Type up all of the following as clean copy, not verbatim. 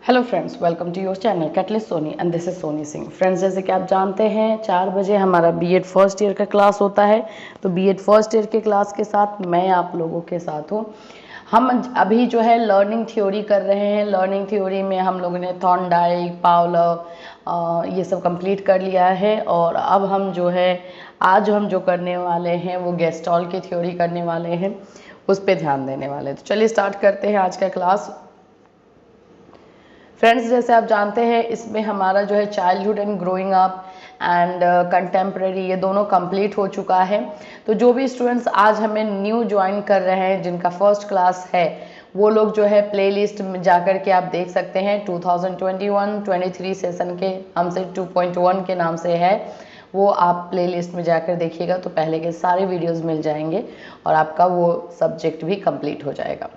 Hello friends, welcome to your channel catalyst Soni and this is Soni Singh. Friends, जैसे कि आप जानते हैं 4 बजे हमारा बीएड फर्स्ट ईयर का क्लास होता है। तो बीएड फर्स्ट ईयर के क्लास के साथ मैं आप लोगों के साथ हूँ। हम अभी जो है लर्निंग थ्योरी कर रहे हैं। लर्निंग थ्योरी में हम लोगों ने थॉर्नडाइक, पावलोव ये सब कंप्लीट कर लिया है। और अब हम जो है आज हम जो करने वाले हैं वो गेस्टॉल की थ्योरी करने वाले हैं, उस पर ध्यान देने वाले हैं। तो चलिए स्टार्ट करते हैं आज का क्लास। फ्रेंड्स, जैसे आप जानते हैं इसमें हमारा जो है childhood and growing up and contemporary ये दोनों कंप्लीट हो चुका है। तो जो भी स्टूडेंट्स आज हमें न्यू ज्वाइन कर रहे हैं, जिनका फर्स्ट क्लास है, वो लोग जो है प्लेलिस्ट में जाकर के आप देख सकते हैं। 2021-23 सेशन के हमसे 2.1 के नाम से है, वो आप प्लेलिस्ट में जाकर देखिएगा तो पहले के सारे वीडियोस मिल जाएंगे और आपका वो सब्जेक्ट भी कंप्लीट हो जाएगा।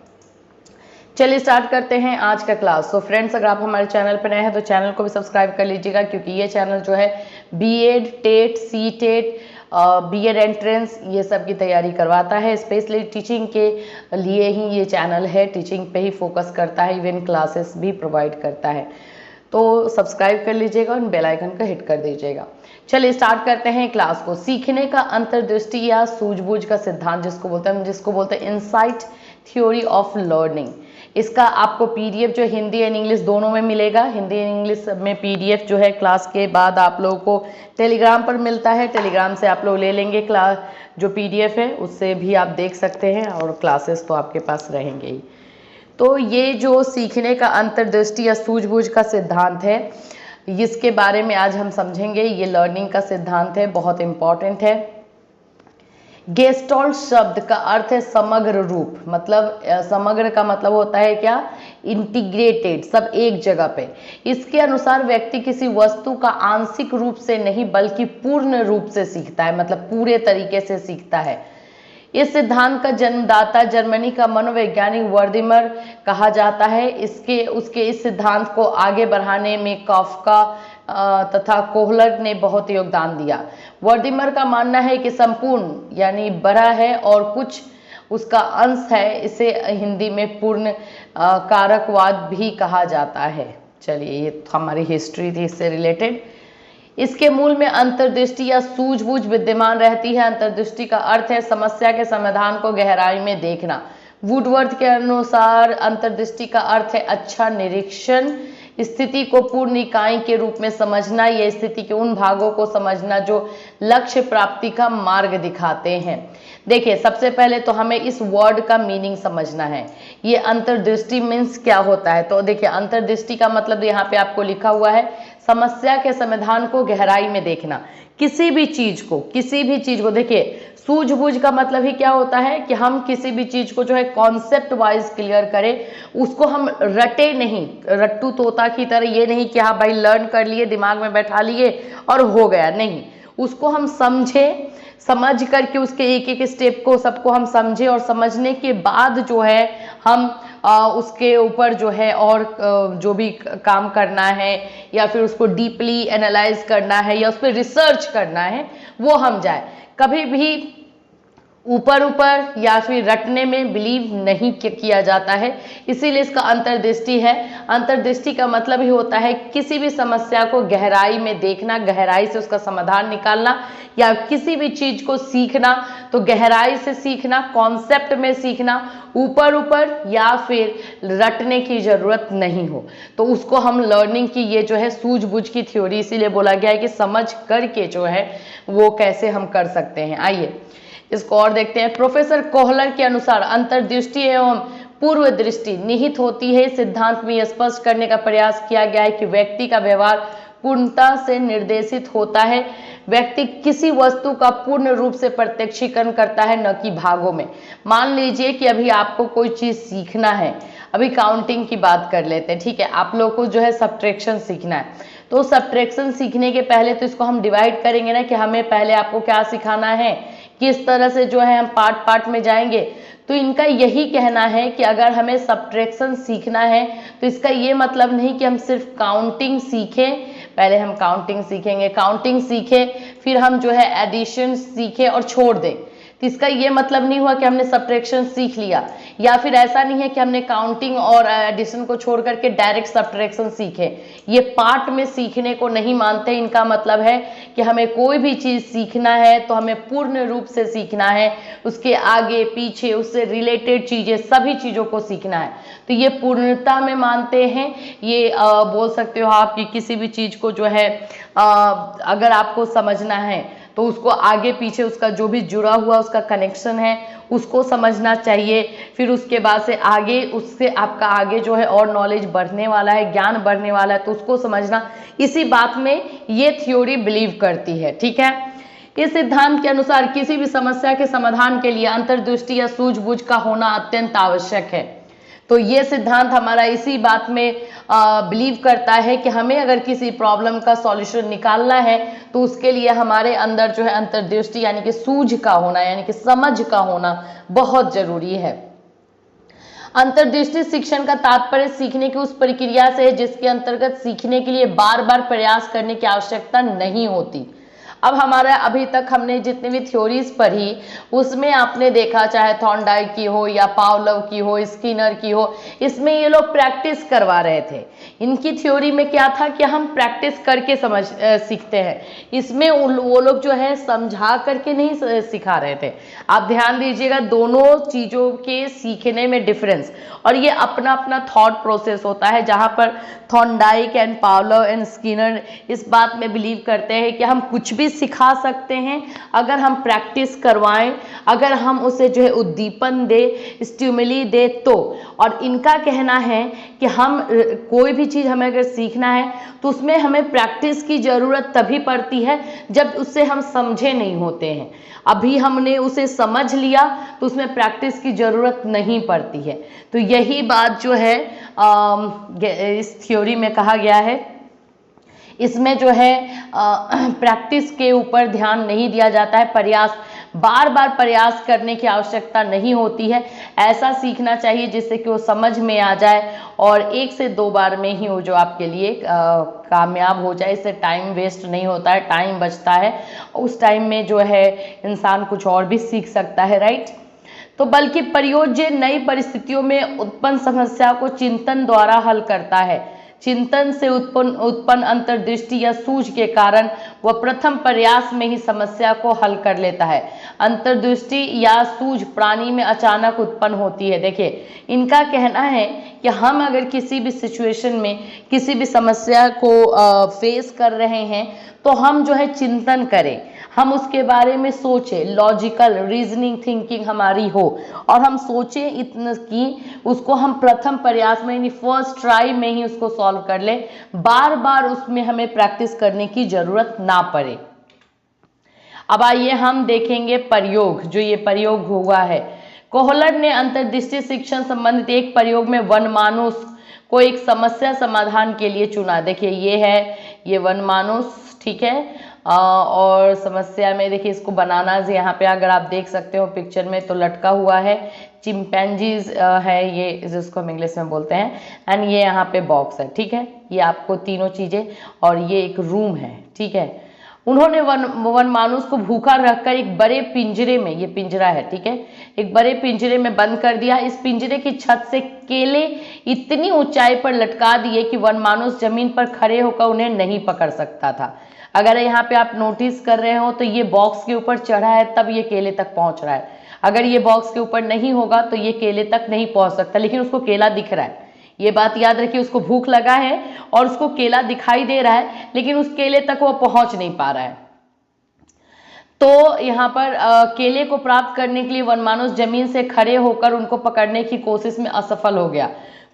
चलिए स्टार्ट करते हैं आज का क्लास। तो फ्रेंड्स, अगर आप हमारे चैनल पर नए हैं तो चैनल को भी सब्सक्राइब कर लीजिएगा, क्योंकि ये चैनल जो है BEd, TET, C TET, BEd entrance ये सब की तैयारी करवाता है। स्पेशली टीचिंग के लिए ही ये चैनल है, टीचिंग पे ही फोकस करता है, इवन क्लासेस भी प्रोवाइड करता है। तो सब्सक्राइब कर लीजिएगा और बेल आइकन का हिट कर दीजिएगा। चलिए स्टार्ट करते हैं क्लास को। सीखने का अंतर्दृष्टि या सूझबूझ का सिद्धांत जिसको बोलते हैं इनसाइट थ्योरी ऑफ लर्निंग। इसका आपको पीडीएफ जो हिंदी एंड इंग्लिश दोनों में मिलेगा। हिंदी एंड इंग्लिश में पीडीएफ जो है क्लास के बाद आप लोगों को टेलीग्राम पर मिलता है। टेलीग्राम से आप लोग ले लेंगे क्लास जो पीडीएफ है, उससे भी आप देख सकते हैं और क्लासेस तो आपके पास रहेंगे ही। तो ये जो सीखने का अंतर्दृष्टि या सूझबूझ का सिद्धांत है, इसके बारे में आज हम समझेंगे। ये लर्निंग का सिद्धांत है, बहुत इंपॉर्टेंट है। गेस्टॉल्ट शब्द का अर्थ है समग्र रूप। मतलब समग्र का मतलब होता है क्या? इंटीग्रेटेड, सब एक जगह पे। इसके अनुसार व्यक्ति किसी वस्तु का आंशिक रूप से नहीं बल्कि पूर्ण रूप से सीखता है, मतलब पूरे तरीके से सीखता है। इस सिद्धांत का जन्मदाता जर्मनी का मनोवैज्ञानिक वर्दिमर कहा जाता है। उसके इस सिद्धांत को आगे बढ़ाने में काफ्का तथा कोहलर ने बहुत योगदान दिया। वर्दिमर का मानना है कि संपूर्ण यानी बड़ा है और कुछ उसका अंश है। इसे हिंदी में पूर्ण कारकवाद भी कहा जाता है। चलिए, ये हमारी हिस्ट्री थी इससे रिलेटेड। इसके मूल में अंतर्दृष्टि या सूझबूझ विद्यमान रहती है। अंतर्दृष्टि का अर्थ है समस्या के समाधान को गहराई में देखना। वुडवर्थ के अनुसार अंतर्दृष्टि का अर्थ है अच्छा निरीक्षण, स्थिति को पूर्ण इकाई के रूप में समझना, या स्थिति के उन भागों को समझना जो लक्ष्य प्राप्ति का मार्ग दिखाते हैं। देखिए, सबसे पहले तो हमें इस वर्ड का मीनिंग समझना है। ये अंतर्दृष्टि मीन्स क्या होता है? तो देखिए, अंतर्दृष्टि का मतलब यहाँ पे आपको लिखा हुआ है समस्या के समाधान को गहराई में देखना। किसी भी चीज को देखिए, सूझबूझ का मतलब ही क्या होता है कि हम किसी भी चीज को जो है कॉन्सेप्ट वाइज क्लियर करें, उसको हम रटे नहीं, रट्टू तोता की तरह ये नहीं कि हाँ भाई लर्न कर लिए, दिमाग में बैठा लिए और हो गया, नहीं। उसको हम समझ करके उसके एक एक स्टेप को सबको हम समझे और समझने के बाद जो है हम उसके ऊपर जो है और जो भी काम करना है या फिर उसको डीपली एनालाइज करना है या उस पर रिसर्च करना है, वो हम जाए। कभी भी ऊपर या फिर रटने में बिलीव नहीं किया जाता है, इसीलिए इसका अंतर्दृष्टि है। अंतर्दृष्टि का मतलब ही होता है किसी भी समस्या को गहराई में देखना, गहराई से उसका समाधान निकालना, या किसी भी चीज को सीखना तो गहराई से सीखना, कॉन्सेप्ट में सीखना, ऊपर या फिर रटने की जरूरत नहीं हो। तो उसको हम लर्निंग की ये जो है सूझबूझ की थ्योरी इसीलिए बोला गया है कि समझ करके जो है वो कैसे हम कर सकते हैं। आइए इसको और देखते हैं। प्रोफेसर कोहलर के अनुसार अंतर्दृष्टि एवं पूर्व दृष्टि निहित होती है। सिद्धांत में स्पष्ट करने का प्रयास किया गया है कि व्यक्ति का व्यवहार पूर्णता से निर्देशित होता है। व्यक्ति किसी वस्तु का पूर्ण रूप से प्रत्यक्षीकरण करता है, न कि भागों में। मान लीजिए कि अभी आपको कोई चीज सीखना है, अभी काउंटिंग की बात कर लेते हैं, ठीक है। आप लोग को जो है सब्ट्रैक्शन सीखना है, तो सब्ट्रैक्शन सीखने के पहले तो इसको हम डिवाइड करेंगे ना कि हमें पहले आपको क्या सिखाना है, किस तरह से जो है हम पार्ट में जाएंगे। तो इनका यही कहना है कि अगर हमें सब्ट्रैक्शन सीखना है तो इसका ये मतलब नहीं कि हम सिर्फ काउंटिंग सीखें, पहले हम काउंटिंग सीखेंगे, काउंटिंग सीखें, फिर हम जो है एडिशन सीखें और छोड़ दें। तो इसका ये मतलब नहीं हुआ कि हमने सब्ट्रैक्शन सीख लिया, या फिर ऐसा नहीं है कि हमने काउंटिंग और एडिशन को छोड़ करके डायरेक्ट सब्ट्रैक्शन सीखे। ये पार्ट में सीखने को नहीं मानते। इनका मतलब है कि हमें कोई भी चीज़ सीखना है तो हमें पूर्ण रूप से सीखना है, उसके आगे पीछे उससे रिलेटेड चीज़ें, सभी चीज़ों को सीखना है। तो ये पूर्णता में मानते हैं। ये बोल सकते हो आप कि किसी भी चीज़ को जो है अगर आपको समझना है तो उसको आगे पीछे उसका जो भी जुड़ा हुआ उसका कनेक्शन है उसको समझना चाहिए। फिर उसके बाद से आगे उससे आपका आगे जो है और नॉलेज बढ़ने वाला है, ज्ञान बढ़ने वाला है, तो उसको समझना। इसी बात में ये थ्योरी बिलीव करती है। ठीक है, इस सिद्धांत के अनुसार किसी भी समस्या के समाधान के लिए अंतर्दृष्टि या सूझबूझ का होना अत्यंत आवश्यक है। तो ये सिद्धांत हमारा इसी बात में बिलीव करता है कि हमें अगर किसी प्रॉब्लम का सॉल्यूशन निकालना है तो उसके लिए हमारे अंदर जो है अंतर्दृष्टि यानी कि सूझ का होना, यानी कि समझ का होना बहुत जरूरी है। अंतर्दृष्टि शिक्षण का तात्पर्य सीखने की उस प्रक्रिया से है जिसके अंतर्गत सीखने के लिए बार बार प्रयास करने की आवश्यकता नहीं होती। अब हमारा अभी तक हमने जितनी भी थ्योरीज पढ़ी उसमें आपने देखा, चाहे थॉर्नडाइक की हो या पावलोव की हो, स्किनर की हो, इसमें ये लोग प्रैक्टिस करवा रहे थे। इनकी थ्योरी में क्या था कि हम प्रैक्टिस करके सीखते हैं। इसमें वो लोग जो है समझा करके नहीं सिखा रहे थे। आप ध्यान दीजिएगा, दोनों चीज़ों के सीखने में डिफरेंस, और ये अपना अपना थॉट प्रोसेस होता है। जहाँ पर Thorndike and Pavlov and Skinner इस बात में बिलीव करते हैं कि हम कुछ भी सिखा सकते हैं अगर हम प्रैक्टिस करवाएं, अगर हम उसे जो है उद्दीपन दे, स्टिमुली दे तो। और इनका कहना है कि हम कोई भी चीज़ हमें अगर सीखना है तो उसमें हमें प्रैक्टिस की ज़रूरत तभी पड़ती है जब उससे हम समझे नहीं होते हैं। अभी हमने उसे समझ लिया तो उसमें प्रैक्टिस की ज़रूरत नहीं पड़ती है। तो यही बात जो है इस थ्योरी में कहा गया है। इसमें जो है प्रैक्टिस के ऊपर ध्यान नहीं दिया जाता है, प्रयास, बार बार प्रयास करने की आवश्यकता नहीं होती है। ऐसा सीखना चाहिए जिससे कि वो समझ में आ जाए और 1 से 2 बार में ही वो जो आपके लिए कामयाब हो जाए। इससे टाइम वेस्ट नहीं होता है, टाइम बचता है। उस टाइम में जो है इंसान कुछ और भी सीख सकता है, राइट। तो बल्कि प्रयोज्य नई परिस्थितियों में उत्पन्न समस्या को चिंतन द्वारा हल करता है। चिंतन से उत्पन्न अंतर्दृष्टि या सूझ के कारण वह प्रथम प्रयास में ही समस्या को हल कर लेता है। अंतर्दृष्टि या सूझ प्राणी में अचानक उत्पन्न होती है। देखिए, इनका कहना है कि हम अगर किसी भी सिचुएशन में किसी भी समस्या को फेस कर रहे हैं तो हम जो है चिंतन करें, हम उसके बारे में सोचें, लॉजिकल रीजनिंग थिंकिंग हमारी हो, और हम सोचें इतना कि उसको हम प्रथम प्रयास में यानी फर्स्ट ट्राई में ही उसको सॉल्व कर ले, बार बार उसमें हमें प्रैक्टिस करने की जरूरत ना पड़े। अब आइए हम देखेंगे प्रयोग, जो ये प्रयोग हुआ है। कोहलर ने अंतर्दृष्टि शिक्षण संबंधित एक प्रयोग में वनमानुष को एक समस्या समाधान के लिए चुना। देखिए, ये है ये वनमानुष, ठीक है। और समस्या में देखिए इसको बनाना, यहाँ पे अगर आप देख सकते हो पिक्चर में तो लटका हुआ है, चिंपैंजीज है ये जिसको हम इंग्लिश में बोलते हैं, एंड ये यहाँ पे बॉक्स है, ठीक है। ये आपको तीनों चीजें, और ये एक रूम है, ठीक है। उन्होंने वनमानुष को भूखा रखकर एक बड़े पिंजरे में, ये पिंजरा है, ठीक है, एक बड़े पिंजरे में बंद कर दिया। इस पिंजरे की छत से केले इतनी ऊंचाई पर लटका दिए कि वनमानुष जमीन पर खड़े होकर उन्हें नहीं पकड़ सकता था। अगर यहाँ पे आप नोटिस कर रहे हो तो ये बॉक्स के ऊपर चढ़ा है तब ये केले तक पहुंच रहा है। अगर ये बॉक्स के ऊपर नहीं होगा तो ये केले तक नहीं पहुंच सकता, लेकिन उसको केला दिख रहा है। ये बात याद रखिए, उसको भूख लगा है और उसको केला दिखाई दे रहा है, लेकिन उस केले तक वो पहुंच नहीं पा रहा है। तो यहाँ पर केले को प्राप्त करने के लिए वनमानुष जमीन से खड़े होकर उनको पकड़ने की कोशिश में असफल हो गया।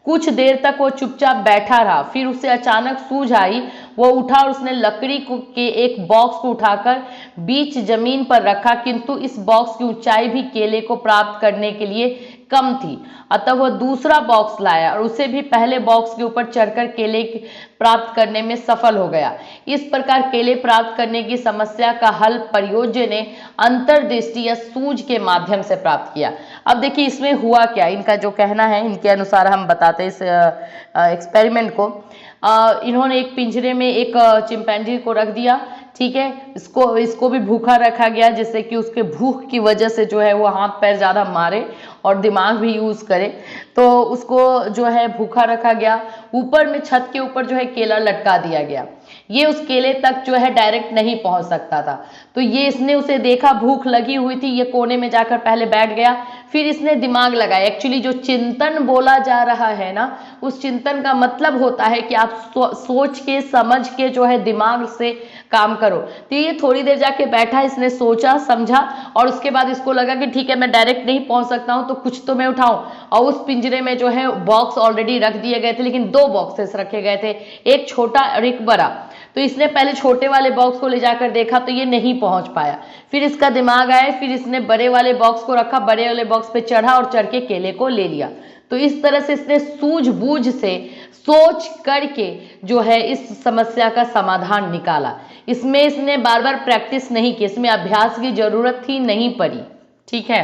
कुछ देर तक वो चुपचाप बैठा रहा, फिर उसे अचानक सूझ आई। वो उठा और उसने लकड़ी के एक बॉक्स को उठाकर बीच जमीन पर रखा, किंतु इस बॉक्स की ऊंचाई भी केले को प्राप्त करने के लिए कम थी। अतः वह दूसरा बॉक्स लाया और उसे भी पहले बॉक्स के ऊपर चढ़कर केले प्राप्त करने में सफल हो गया। इस प्रकार केले प्राप्त करने की समस्या का हल प्रयोज्य ने अंतर्दृष्टि या सूझ के माध्यम से प्राप्त किया। अब देखिए इसमें हुआ क्या, इनका जो कहना है, इनके अनुसार हम बताते हैं इस एक्सपेरिमेंट को। इन्होंने एक पिंजरे में एक चिंपैंजी को रख दिया, ठीक है। इसको भी भूखा रखा गया, जिससे कि उसके भूख की वजह से जो है वो हाथ पैर ज़्यादा मारे और दिमाग भी यूज़ करे, तो उसको जो है भूखा रखा गया। ऊपर में छत के ऊपर जो है केला लटका दिया गया, ये उस केले तक जो है डायरेक्ट नहीं पहुंच सकता था। तो ये इसने उसे देखा, भूख लगी हुई थी, ये कोने में जाकर पहले बैठ गया, फिर इसने दिमाग लगाया। एक्चुअली जो चिंतन बोला जा रहा है ना, उस चिंतन का मतलब होता है कि आप सोच के समझ के जो है दिमाग से काम करो। तो ये थोड़ी देर जाके बैठा, इसने सोचा समझा और उसके बाद इसको लगा कि ठीक है मैं डायरेक्ट नहीं पहुंच सकता हूं, तो कुछ तो मैं उठाऊं। और उस पिंजरे में जो है बॉक्स ऑलरेडी रख दिए गए थे, लेकिन 2 बॉक्सेस रखे गए थे, एक छोटा और एक बड़ा। तो इसने पहले छोटे वाले बॉक्स को ले जाकर देखा तो ये नहीं पहुंच पाया। फिर इसका दिमाग आया, फिर इसने बड़े वाले बॉक्स को रखा, बड़े वाले बॉक्स पे चढ़ा और चढ़ के केले को ले लिया। तो इस तरह से इसने सूझबूझ से सोच करके जो है इस समस्या का समाधान निकाला। इसमें इसने बार बार प्रैक्टिस नहीं की, इसमें अभ्यास की जरूरत थी नहीं पड़ी। ठीक है,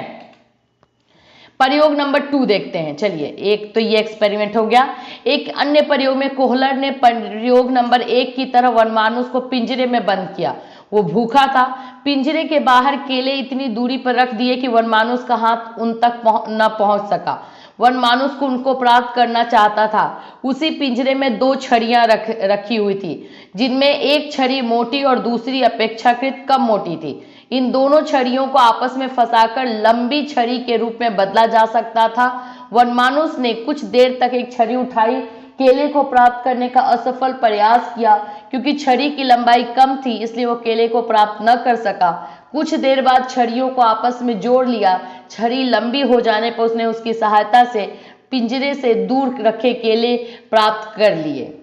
प्रयोग नंबर 2 देखते हैं। चलिए, एक तो ये एक्सपेरिमेंट हो गया। एक अन्य प्रयोग में कोहलर ने प्रयोग नंबर 1 की तरह वनमानुष को पिंजरे में बंद किया। वो भूखा था। पिंजरे के बाहर केले इतनी दूरी पर रख दिए कि वनमानुष का हाथ उन तक न पहुंच सका। वनमानुष को उनको प्राप्त करना चाहता था। उसी पिंजरे में 2 छड़ियां रखी हुई थी, जिनमें एक छड़ी मोटी और दूसरी अपेक्षाकृत कम मोटी थी। इन दोनों छड़ियों को आपस में फंसाकर लंबी छड़ी के रूप में बदला जा सकता था। वनमानुष ने कुछ देर तक एक छड़ी उठाई, केले को प्राप्त करने का असफल प्रयास किया। क्योंकि छड़ी की लंबाई कम थी, इसलिए वो केले को प्राप्त न कर सका। कुछ देर बाद छड़ियों को आपस में जोड़ लिया। छड़ी लंबी हो जाने पर उसने उसकी सहायता से पिंजरे से दूर रखे केले प्राप्त कर लिए।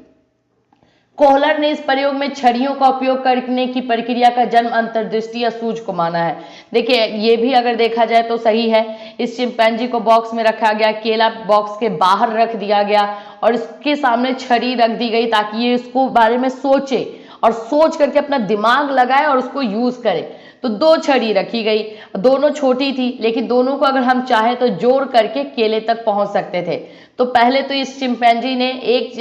कोहलर ने इस प्रयोग में छड़ियों का उपयोग करने की प्रक्रिया का जन्म अंतर्दृष्टि या सूझ को माना है। देखिए, ये भी अगर देखा जाए तो सही है। इस चिंपैंजी को बॉक्स में रखा गया, केला बॉक्स के बाहर रख दिया गया और इसके सामने छड़ी रख दी गई ताकि ये इसको बारे में सोचे और सोच करके अपना दिमाग लगाए और उसको यूज करे। तो 2 छड़ी रखी गई, दोनों छोटी थी, लेकिन दोनों को अगर हम चाहे तो जोड़ करके केले तक पहुंच सकते थे। तो पहले तो इस चिंपैंजी ने एक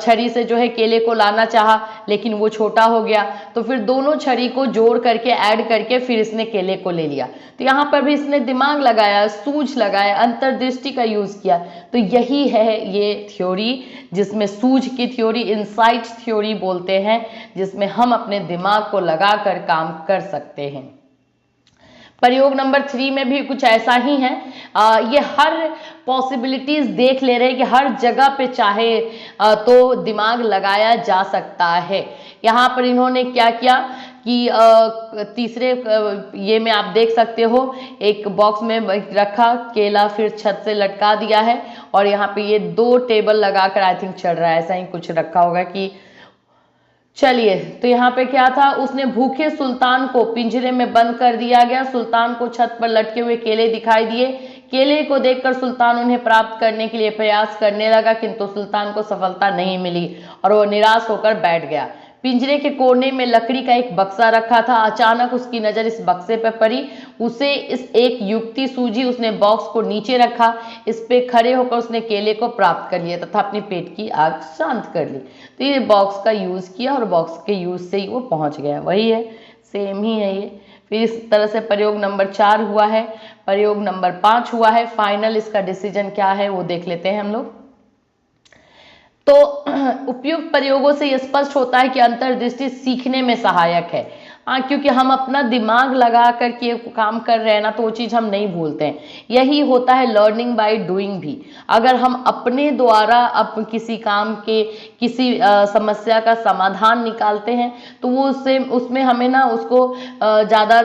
छड़ी से जो है केले को लाना चाहा, लेकिन वो छोटा हो गया। तो फिर दोनों छड़ी को जोड़ करके ऐड करके फिर इसने केले को ले लिया। तो यहाँ पर भी इसने दिमाग लगाया, सूझ लगाया, अंतर्दृष्टि का यूज किया। तो यही है ये थ्योरी, जिसमें सूझ की थ्योरी, इंसाइट थ्योरी बोलते हैं, जिसमें हम अपने दिमाग को लगाकर काम कर सकते हैं। प्रयोग नंबर 3 में भी कुछ ऐसा ही है। ये हर पॉसिबिलिटीज देख ले रहे हैं कि हर जगह पे चाहे तो दिमाग लगाया जा सकता है। यहाँ पर इन्होंने क्या किया कि तीसरे ये में आप देख सकते हो, एक बॉक्स में रखा केला, फिर छत से लटका दिया है और यहाँ पे ये 2 टेबल लगाकर आई थिंक चढ़ रहा है, ऐसा ही कुछ रखा होगा कि चलिए। तो यहाँ पे क्या था, उसने भूखे सुल्तान को पिंजरे में बंद कर दिया गया। सुल्तान को छत पर लटके हुए केले दिखाई दिए। केले को देखकर सुल्तान उन्हें प्राप्त करने के लिए प्रयास करने लगा, किंतु सुल्तान को सफलता नहीं मिली और वो निराश होकर बैठ गया। पिंजरे के कोने में लकड़ी का एक बक्सा रखा था। अचानक उसकी नजर इस बक्से पर पड़ी। उसे इस एक युक्ति सूझी। उसने बॉक्स को नीचे रखा, इस पे खड़े होकर उसने केले को प्राप्त कर लिया तथा अपने पेट की आग शांत कर ली। तो ये बॉक्स का यूज किया और बॉक्स के यूज से ही वो पहुंच गया। वही है, सेम ही है ये। फिर इस तरह से प्रयोग नंबर 4 हुआ है। प्रयोग नंबर 5 हुआ है। फाइनल इसका डिसीजन क्या है वो देख लेते हैं हम लोग। तो उपयुक्त प्रयोगों से यह स्पष्ट होता है कि अंतर्दृष्टि सीखने में सहायक है। क्योंकि हम अपना दिमाग लगा करके काम कर रहे हैं ना, तो वो चीज़ हम नहीं भूलते हैं। यही होता है लर्निंग बाय डूइंग भी। अगर हम अपने द्वारा अब किसी काम के किसी समस्या का समाधान निकालते हैं तो वो उसमें हमें ना उसको ज़्यादा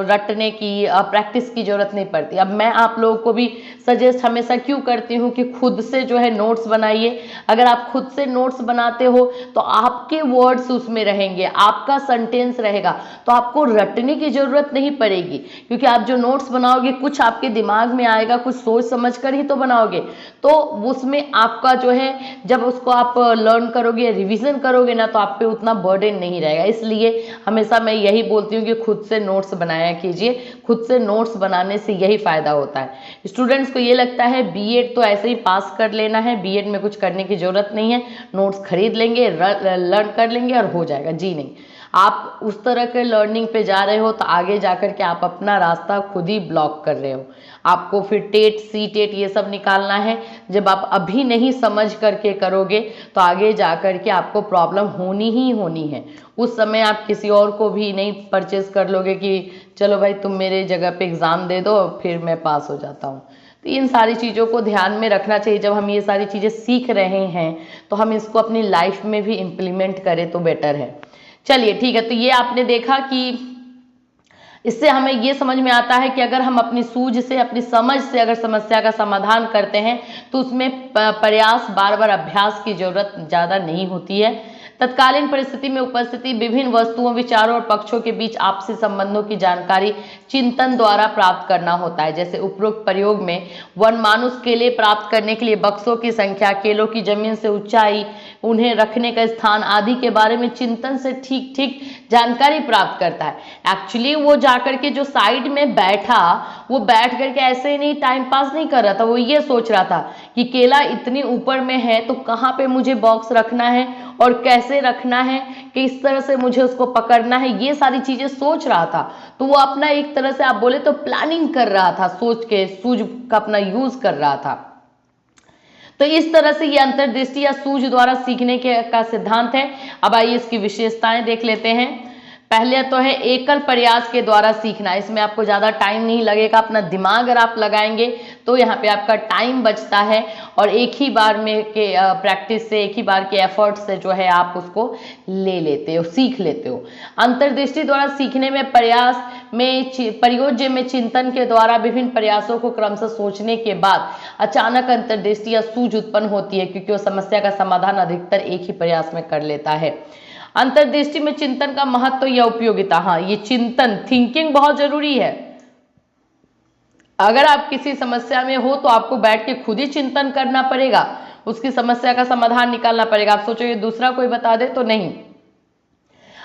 रटने की प्रैक्टिस की जरूरत नहीं पड़ती। अब मैं आप लोगों को भी सजेस्ट हमेशा क्यों करती हूँ कि खुद से जो है नोट्स बनाइए। अगर आप खुद से नोट्स बनाते हो तो आपके वर्ड्स उसमें रहेंगे, आपका सेंटेंस रहेगा, तो आपको रटने की जरूरत नहीं पड़ेगी। क्योंकि आप जो नोट्स बनाओगे कुछ आपके दिमाग में आएगा, कुछ सोच समझ कर ही तो बनाओगे। तो उसमें आपका जो है जब उसको आप लर्न करोगे, रिवीजन करोगे ना, तो आप पे उतना बर्डन नहीं रहेगा। इसलिए हमेशा मैं यही बोलती हूँ कि खुद से नोट्स बनाया कीजिए। खुद से नोट्स बनाने से यही फायदा होता है। स्टूडेंट्स को ये लगता है बीएड तो ऐसे ही पास कर लेना है, बीएड में कुछ करने की जरूरत नहीं है, नोट्स खरीद लेंगे, लर्न कर लेंगे और हो जाएगा। जी नहीं, आप उस तरह के लर्निंग पे जा रहे हो तो आगे जाकर के आप अपना रास्ता खुद ही ब्लॉक कर रहे हो। आपको फिर टेट सी टेट ये सब निकालना है, जब आप अभी नहीं समझ करके करोगे तो आगे जा कर के आपको प्रॉब्लम होनी ही होनी है। उस समय आप किसी और को भी नहीं परचेज कर लोगे कि चलो भाई तुम मेरे जगह पे एग्ज़ाम दे दो फिर मैं पास हो जाता हूँ। तो इन सारी चीज़ों को ध्यान में रखना चाहिए। जब हम ये सारी चीज़ें सीख रहे हैं तो हम इसको अपनी लाइफ में भी इम्प्लीमेंट करें तो बेटर है। चलिए ठीक है, तो ये आपने देखा कि इससे हमें ये समझ में आता है कि अगर हम अपनी सूझ से, अपनी समझ से अगर समस्या का समाधान करते हैं तो उसमें प्रयास, बार बार अभ्यास की जरूरत ज़्यादा नहीं होती है। तत्कालीन परिस्थिति में उपस्थिति विभिन्न वस्तुओं, विचारों और पक्षों के बीच आपसी संबंधों की जानकारी चिंतन द्वारा प्राप्त करना होता है। जैसे उपरोक्त प्रयोग में वनमानुष केले प्राप्त करने के लिए बक्सों की संख्या, केलों की जमीन से ऊंचाई, उन्हें रखने का स्थान आदि के बारे में चिंतन से ठीक ठीक जानकारी प्राप्त करता है। एक्चुअली वो जाकर के जो साइड में बैठा, वो बैठ करके ऐसे ही नहीं टाइम पास नहीं कर रहा था, वो ये सोच रहा था कि केला इतनी ऊपर में है तो कहाँ पे मुझे बॉक्स रखना है और कैसे रखना है, किस तरह से मुझे उसको पकड़ना है, ये सारी चीजें सोच रहा था। तो वो अपना एक तरह से आप बोले तो प्लानिंग कर रहा था, सोच के सूझ का अपना यूज कर रहा था। तो इस तरह से ये अंतर्दृष्टि या सूझ द्वारा सीखने के का सिद्धांत है। अब आइए इसकी विशेषताएं देख लेते हैं। पहले तो है एकल प्रयास के द्वारा सीखना। इसमें आपको ज़्यादा टाइम नहीं लगेगा, अपना दिमाग अगर आप लगाएंगे तो यहाँ पे आपका टाइम बचता है और एक ही बार में के प्रैक्टिस से, एक ही बार के एफर्ट से जो है आप उसको ले लेते हो, सीख लेते हो। अंतर्दृष्टि द्वारा सीखने में प्रयास में प्रयोज्य में चिंतन के द्वारा विभिन्न प्रयासों को क्रमशः सोचने के बाद अचानक अंतर्दृष्टि या सूझ उत्पन्न होती है, क्योंकि वो समस्या का समाधान अधिकतर एक ही प्रयास में कर लेता है। अंतर्दृष्टि में चिंतन का महत्व या उपयोगिता। हाँ, ये चिंतन, थिंकिंग बहुत जरूरी है। अगर आप किसी समस्या में हो तो आपको बैठ के खुद ही चिंतन करना पड़ेगा, उसकी समस्या का समाधान निकालना पड़ेगा। आप सोचोगे दूसरा कोई बता दे, तो नहीं।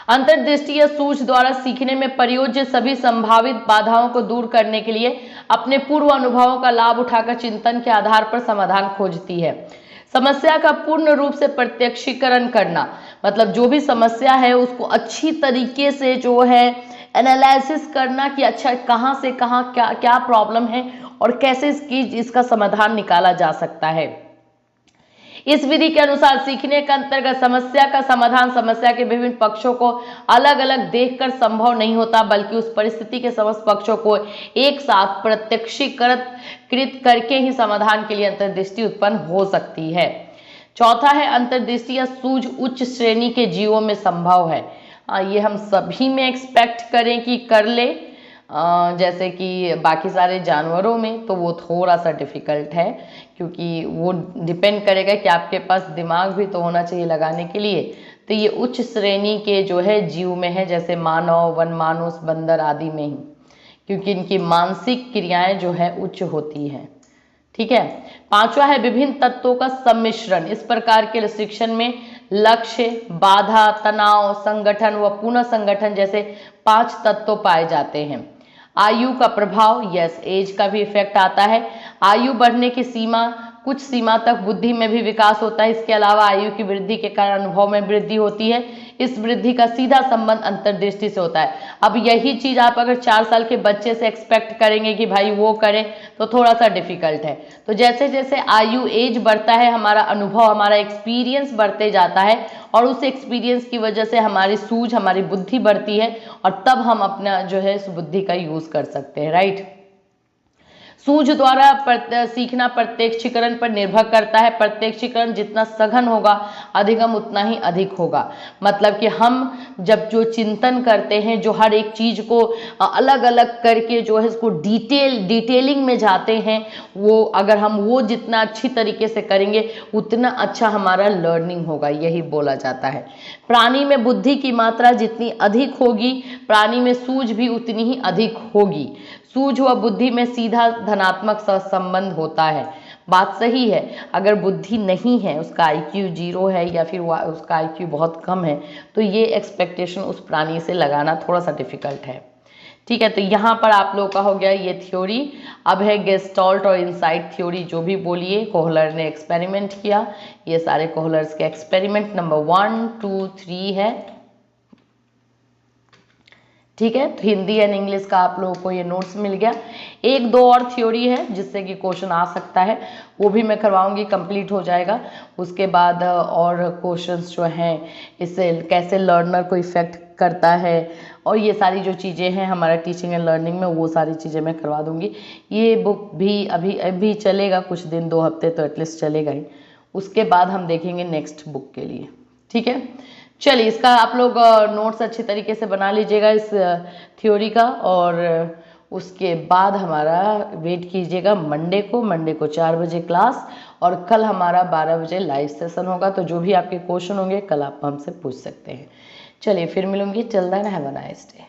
अंतर्दृष्टि या सूझ द्वारा सीखने में प्रयोज्य सभी संभावित बाधाओं को दूर करने के लिए अपने पूर्व अनुभवों का लाभ उठाकर चिंतन के आधार पर समाधान खोजती है। समस्या का पूर्ण रूप से प्रत्यक्षीकरण करना, मतलब जो भी समस्या है उसको अच्छी तरीके से जो है एनालिसिस करना कि अच्छा कहाँ से कहाँ क्या क्या प्रॉब्लम है और कैसे इसका समाधान निकाला जा सकता है। इस विधि के अनुसार सीखने का अंतर्गत समस्या का समाधान समस्या के विभिन्न पक्षों को अलग अलग देखकर संभव नहीं होता, बल्कि उस परिस्थिति के समस्त पक्षों को एक साथ प्रत्यक्षीकृत करके ही समाधान के लिए अंतर्दृष्टि उत्पन्न हो सकती है। चौथा है अंतर्दृष्टि या सूझ उच्च श्रेणी के जीवों में संभव है। ये हम सभी में एक्सपेक्ट करें कि कर ले, जैसे कि बाकी सारे जानवरों में तो वो थोड़ा सा डिफिकल्ट है, क्योंकि वो डिपेंड करेगा कि आपके पास दिमाग भी तो होना चाहिए लगाने के लिए। तो ये उच्च श्रेणी के जो है जीव में है, जैसे मानव, वनमानुष, बंदर आदि में ही, क्योंकि इनकी मानसिक क्रियाएं जो है उच्च होती हैं। ठीक है। पांचवा है विभिन्न तत्वों का सम्मिश्रण। इस प्रकार के शिक्षण में लक्ष्य, बाधा, तनाव, संगठन व पुनः संगठन जैसे 5 तत्व पाए जाते हैं। आयु का प्रभाव, यस, एज का भी इफेक्ट आता है। आयु बढ़ने की सीमा, कुछ सीमा तक बुद्धि में भी विकास होता है। इसके अलावा आयु की वृद्धि के कारण अनुभव में वृद्धि होती है। इस वृद्धि का सीधा संबंध अंतर्दृष्टि से होता है। अब यही चीज आप अगर 4 साल के बच्चे से एक्सपेक्ट करेंगे कि भाई वो करे, तो थोड़ा सा डिफिकल्ट है। तो जैसे जैसे आयु, एज बढ़ता है, हमारा अनुभव, हमारा एक्सपीरियंस बढ़ते जाता है और उस एक्सपीरियंस की वजह से हमारी सूझ, हमारी बुद्धि बढ़ती है और तब हम अपना जो है इस बुद्धि का यूज कर सकते हैं। राइट। सूझ द्वारा सीखना प्रत्यक्षीकरण पर निर्भर करता है। प्रत्यक्षीकरण जितना सघन होगा, अधिगम उतना ही अधिक होगा। मतलब कि हम जब जो चिंतन करते हैं, जो हर एक चीज को अलग अलग करके जो है इसको डिटेलिंग में जाते हैं, वो अगर हम वो जितना अच्छी तरीके से करेंगे उतना अच्छा हमारा लर्निंग होगा, यही बोला जाता है। प्राणी में बुद्धि की मात्रा जितनी अधिक होगी, प्राणी में सूझ भी उतनी ही अधिक होगी। सूझ व बुद्धि में सीधा धनात्मक संबंध होता है। बात सही है। अगर बुद्धि नहीं है, उसका IQ 0 है या फिर उसका IQ बहुत कम है, तो ये एक्सपेक्टेशन उस प्राणी से लगाना थोड़ा सा डिफिकल्ट है। ठीक है। तो यहाँ पर आप लोगों का हो गया ये थ्योरी। अब है गेस्टॉल्ट और इनसाइट थ्योरी, जो भी बोलिए। कोहलर ने एक्सपेरिमेंट किया, ये सारे कोहलर्स के एक्सपेरिमेंट नंबर 1, 2, 3 है। ठीक है, तो हिंदी एंड इंग्लिश का आप लोगों को ये नोट्स मिल गया। एक दो और थ्योरी है जिससे कि क्वेश्चन आ सकता है, वो भी मैं करवाऊंगी, कंप्लीट हो जाएगा। उसके बाद और क्वेश्चंस जो हैं, इससे कैसे लर्नर को इफेक्ट करता है और ये सारी जो चीज़ें हैं हमारा टीचिंग एंड लर्निंग में, वो सारी चीज़ें मैं करवा दूंगी। ये बुक भी अभी चलेगा कुछ दिन, 2 हफ्ते तो एटलीस्ट चलेगा ही। उसके बाद हम देखेंगे नेक्स्ट बुक के लिए। ठीक है, चलिए इसका आप लोग नोट्स अच्छे तरीके से बना लीजिएगा इस थ्योरी का, और उसके बाद हमारा वेट कीजिएगा मंडे को 4 बजे क्लास, और कल हमारा 12 बजे लाइव सेशन होगा। तो जो भी आपके क्वेश्चन होंगे कल आप हमसे पूछ सकते हैं। चलिए फिर मिलूंगी, till then have a nice day.